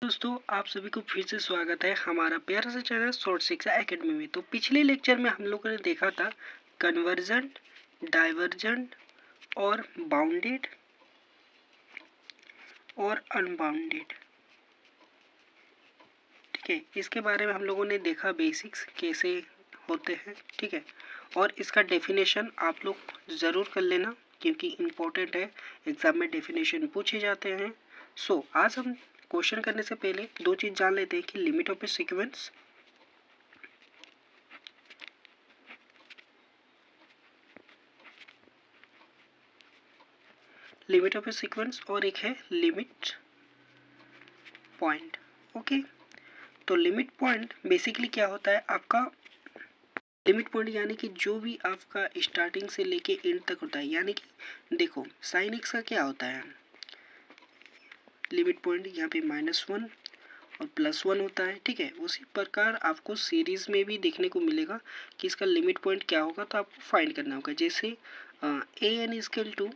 दोस्तों, आप सभी को फिर से स्वागत है हमारा प्यारा सा चैनल शॉर्ट शिक्षा एकेडमी में। तो पिछले लेक्चर में हम लोगों ने देखा था कन्वर्जेंट, डाइवर्जेंट और बाउंडेड और अनबाउंडेड। ठीक है, इसके बारे में हम लोगों ने देखा बेसिक्स कैसे होते हैं। ठीक है, और इसका डेफिनेशन आप लोग ज़रूर कर लेना क्योंकि इम्पोर्टेंट है, एग्जाम में डेफिनेशन पूछे जाते हैं। आज हम क्वेश्चन करने से पहले दो चीज़ जान लेते हैं कि limit of A sequence, limit of A sequence और एक है लिमिट पॉइंट। ओके, तो लिमिट पॉइंट बेसिकली क्या होता है आपका, लिमिट पॉइंट यानी कि जो भी आपका स्टार्टिंग से लेके एंड तक होता है। यानी कि देखो साइन एक्स का क्या होता है, लिमिट पॉइंट यहाँ पे -1 और +1 होता है। ठीक है, उसी प्रकार आपको सीरीज में भी देखने को मिलेगा कि इसका लिमिट पॉइंट क्या होगा, तो आपको फाइंड करना होगा। जैसे A N is equal to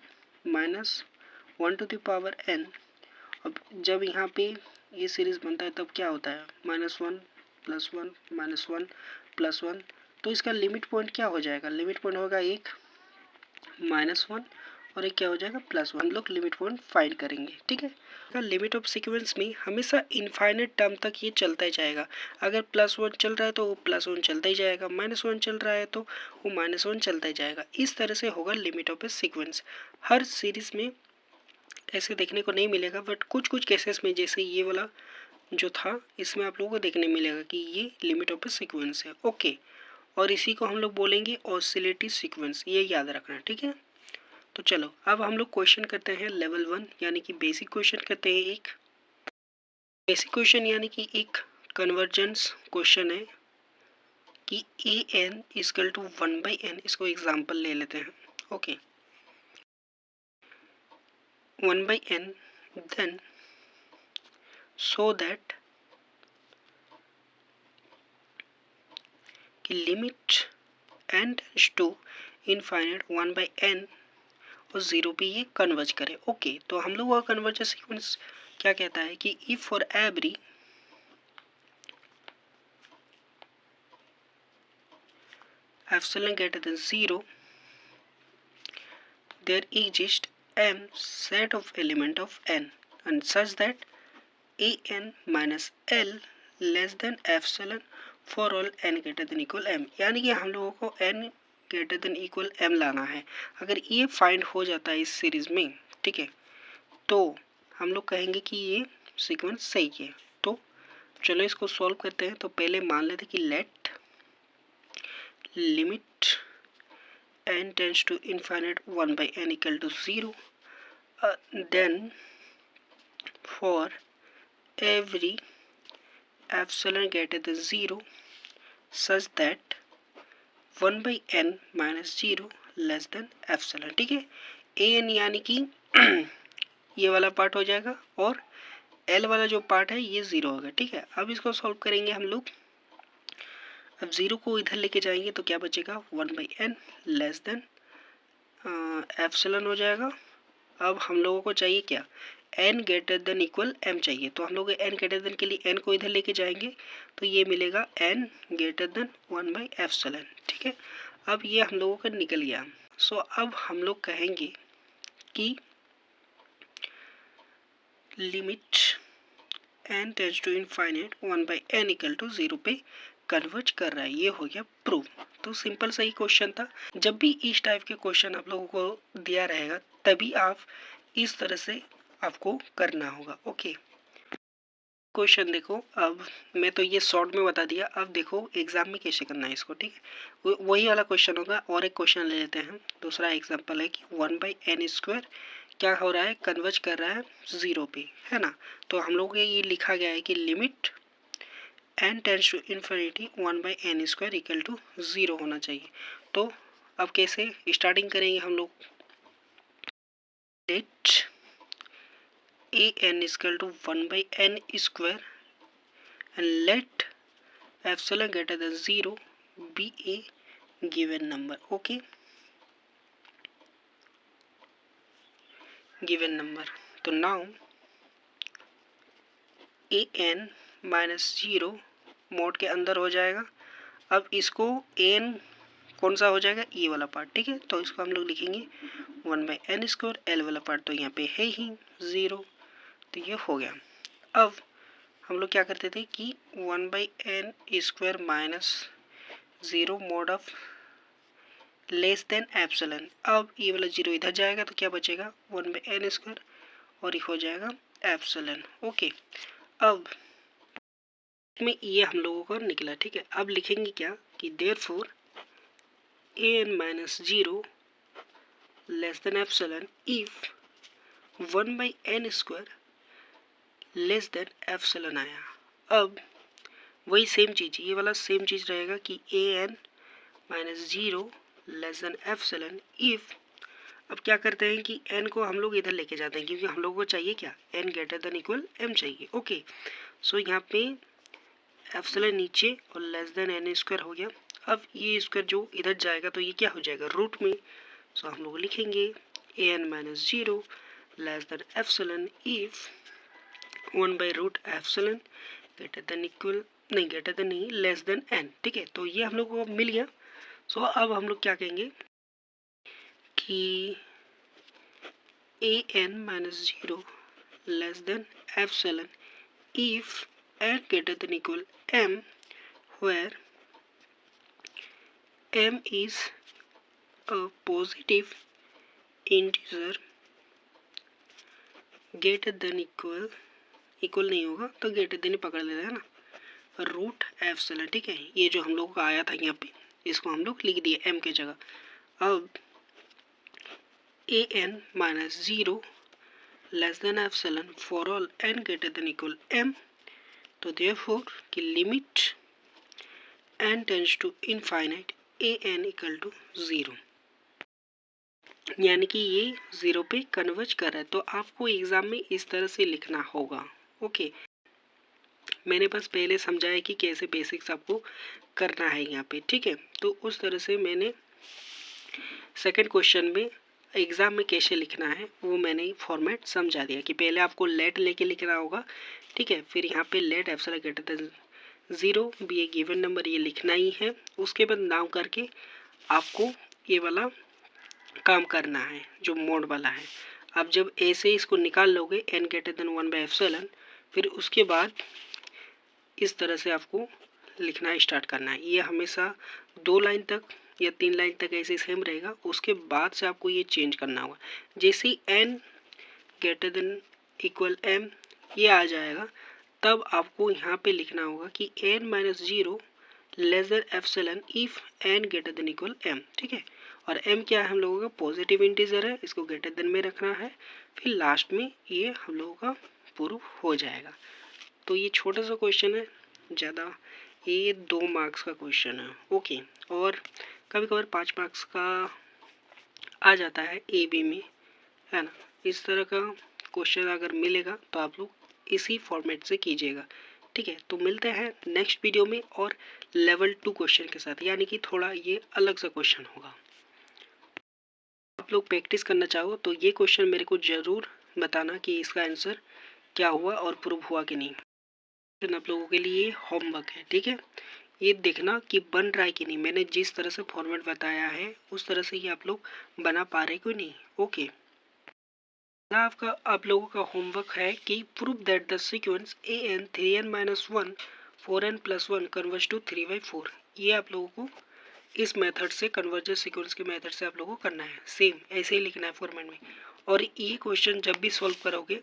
-1⁻n। अब जब यहाँ पे ये सीरीज बनता है तब क्या होता है, -1 +1 -1 +1। तो इसका लिमिट पॉइंट क्या हो जाएगा, लिमिट पॉइंट होगा एक -1 और एक क्या हो जाएगा +1। हम लोग लिमिट पॉइंट फाइंड करेंगे। ठीक है, लिमिट ऑफ सीक्वेंस में हमेशा इनफाइनाइट टर्म तक ये चलता ही जाएगा। अगर +1 चल रहा है तो वो +1 चलता ही जाएगा, -1 चल रहा है तो वो -1 चलता ही जाएगा। इस तरह से होगा limit of A sequence. Her series में ऐसे देखने को नहीं मिलेगा, बट कुछ कुछ केसेस में जैसे ये वाला जो था इसमें आप लोगों को देखने मिलेगा कि ये लिमिट ऑफ ए सीक्वेंस है। ओके, और इसी को हम लोग बोलेंगे ऑसिलेटरी सीक्वेंस, ये याद रखना। ठीक है, तो चलो अब हम लोग क्वेश्चन करते हैं लेवल 1 यानी कि बेसिक क्वेश्चन करते हैं। एक बेसिक क्वेश्चन यानी कि एक कन्वर्जेंस क्वेश्चन है कि A N is equal to 1/n। इसको एग्जाम्पल ले लेते हैं। Okay, 1/n then so that कि limit n tends to infinite 1/n और 0 पे ये कन्वर्ज करे। ओके, तो हम लोग का कन्वर्जेंस सीक्वेंस क्या कहता है कि if for every epsilon greater than 0 there exists m set of element of n and such that an minus l less than epsilon for all n greater than equal m। यानी कि हम लोगों को n greater than equal m लाना है। अगर ये find हो जाता है इस सीरीज में, ठीक है, तो हम लोग कहेंगे कि ये सीक्वेंस सही है। तो चलो इसको सॉल्व करते हैं। तो पहले मान लेते कि let limit n tends to infinite 1/n equal to 0, then for every epsilon greater than 0 such that 1/n minus 0 less than epsilon. ठीक है, ए एन यानी कि ये वाला पार्ट हो जाएगा और एल वाला जो पार्ट है ये 0 होगा। ठीक है, अब इसको सॉल्व करेंगे हम लोग। अब 0 को इधर लेके जाएंगे तो क्या बचेगा, 1/n लेस देन एप्सिलॉन हो जाएगा। अब हम लोगों को चाहिए क्या, n greater than equal m चाहिए। तो हम लोग n ग्रेटर देन के लिए n को इधर लेके जाएंगे तो ये मिलेगा n ग्रेटर देन 1/एप्सिलॉन। ठीक है, अब ये हम लोगों का निकल गया। अब हम लोग कहेंगे कि limit n tends to infinite 1/n equal to 0 पे कन्वर्ज कर रहा है। ये हो गया प्रूव। तो सिंपल सा ही क्वेश्चन था। जब भी इस टाइप के क्वेश्चन आप लोगों को दिया रहेगा तभी आप इस तरह से आपको करना होगा। ओके, क्वेश्चन देखो। अब मैं तो ये शॉर्ट में बता दिया, अब देखो एग्जाम में कैसे करना है इसको। ठीक है, वही वाला क्वेश्चन होगा। और एक क्वेश्चन ले लेते हैं। दूसरा एग्जाम्पल है कि 1/n² क्या हो रहा है, कन्वर्ज कर रहा है 0 पे, है ना। तो हम लोग ये लिखा गया है कि limit n tends to infinity 1/n² equal to 0 होना चाहिए। तो अब कैसे स्टार्टिंग करेंगे हम लोग, let an equal to 1/n² and let epsilon greater than 0 be a given number. Okay, given number. So now A N minus zero mode के अंदर हो जाएगा। अब इसको एन कौन सा हो जाएगा, ई वाला पार्ट, ठीक है। तो इसको हम लोग लिखेंगे 1/n², एल वाला पार्ट तो यहाँ पे है ही 0, तो ये हो गया। अब हम लोग क्या करते थे कि 1/n² minus 0 mode of less than epsilon. अब ये वाला 0 इधर जाएगा तो क्या बचेगा 1/n² और ये हो जाएगा एप्सिलॉन। ओके, अब में ये हम लोगों का निकला, ठीक है। अब लिखेंगे क्या कि therefore an minus 0 less than epsilon if 1/n² less than epsilon आया। अब वही सेम चीज़, ये वाला सेम चीज़ रहेगा कि an minus 0 less than epsilon if, अब क्या करते हैं कि n को हम लोग इधर लेके जाते हैं क्योंकि हम लोग को चाहिए क्या, n greater than equal m चाहिए। ओके, सो यहाँ पे एप्सिलॉन नीचे और लेस देन n² हो गया। अब ये स्क्वायर जो इधर जाएगा तो ये क्या हो जाएगा रूट में, सो हम लोग लिखेंगे an minus 0 less than epsilon if 1/रूट एप्सिलॉन ग्रेटर देन इक्वल, नहीं ग्रेटर देन नहीं, लेस देन n, ठीक है। तो ये हम लोग को मिल गया। सो अब हम लोग क्या कहेंगे कि an minus 0 less than epsilon if n greater than equal m where m is a positive integer greater than equal नहीं होगा तो greater than ही पकड़ लेना है ना, रूट एप्सिलॉन, ठीक है। ये जो हम लोग का आया था यहाँ पे इसको हम लोग लिख दिए m की जगह। अब an minus 0 less than epsilon for all n greater than equal m, तो देयरफॉर कि limit n tends to infinite an equal to 0, यानी कि ये 0 पे कन्वर्ज कर रहा है। तो आपको एग्ज़ाम में इस तरह से लिखना होगा। ओके, मैंने बस पहले समझाया कि कैसे बेसिक्स आपको करना है यहाँ पे, ठीक है। तो उस तरह से मैंने सेकंड क्वेश्चन में एग्ज़ाम में कैसे लिखना है वो मैंने फॉर्मेट समझा दिया कि पहले आपको लेट लेके लिखना होगा, ठीक है। फिर यहाँ पे let epsilon greater than 0 be a given number ये लिखना ही है। उसके बाद नाम करके आपको ये वाला काम करना है जो मोड वाला है। अब जब ऐसे इसको निकाल लोगे n ग्रेटर देन 1/एप्सिलॉन, फिर उसके बाद इस तरह से आपको लिखना स्टार्ट करना है। ये हमेशा 2 लाइन तक या 3 लाइन तक ऐसे सेम रहेगा, उसके बाद से आपको ये चेंज करना होगा। जैसे ही n greater than equal m ये आ जाएगा तब आपको यहाँ पे लिखना होगा कि n minus 0 less than epsilon if n greater than equal m, ठीक है। और m क्या है हम लोगों का पॉजिटिव इंटीजर है, इसको ग्रेटर देन में रखना है। फिर लास्ट में ये हम लोगों का प्रूव हो जाएगा। तो ये छोटा सा क्वेश्चन है, ज़्यादा ये 2 मार्क्स का क्वेश्चन है। ओके, और कभी कभार 5 मार्क्स का आ जाता है ए बी में, है ना। इस तरह का क्वेश्चन अगर मिलेगा तो आप लोग इसी फॉर्मेट से कीजिएगा, ठीक है। तो मिलते हैं नेक्स्ट वीडियो में और लेवल 2 क्वेश्चन के साथ, यानी कि थोड़ा ये अलग सा क्वेश्चन होगा। आप लोग प्रैक्टिस करना चाहो तो ये क्वेश्चन मेरे को ज़रूर बताना कि इसका आंसर क्या हुआ और प्रूव हुआ कि नहीं। आप लोगों के लिए होमवर्क है, ठीक है। ये देखना कि बन रहा है कि नहीं, मैंने जिस तरह से फॉर्मेट बताया है उस तरह से ही आप लोग बना पा रहे कि नहीं। ओके, आपका आप लोगों का होमवर्क है कि prove that the sequence an 3n-1 4n+1 converge to 3/4। ये आप लोगों को इस मेथड से कन्वर्जन सीक्वेंस के मेथड से आप लोगों को करना है, सेम ऐसे ही लिखना है फॉर्मेट में। और ये क्वेश्चन जब भी सॉल्व करोगे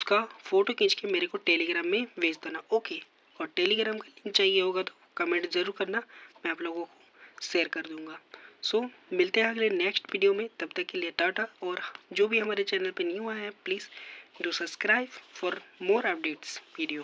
उसका फ़ोटो खींच के मेरे को टेलीग्राम में भेज देना। ओके, और टेलीग्राम का लिंक चाहिए होगा तो कमेंट ज़रूर करना, मैं आप लोगों को शेयर कर दूंगा। सो मिलते हैं अगले नेक्स्ट वीडियो में, तब तक के लिए टाटा। और जो भी हमारे चैनल पे न्यू आया है please do subscribe for more updates video.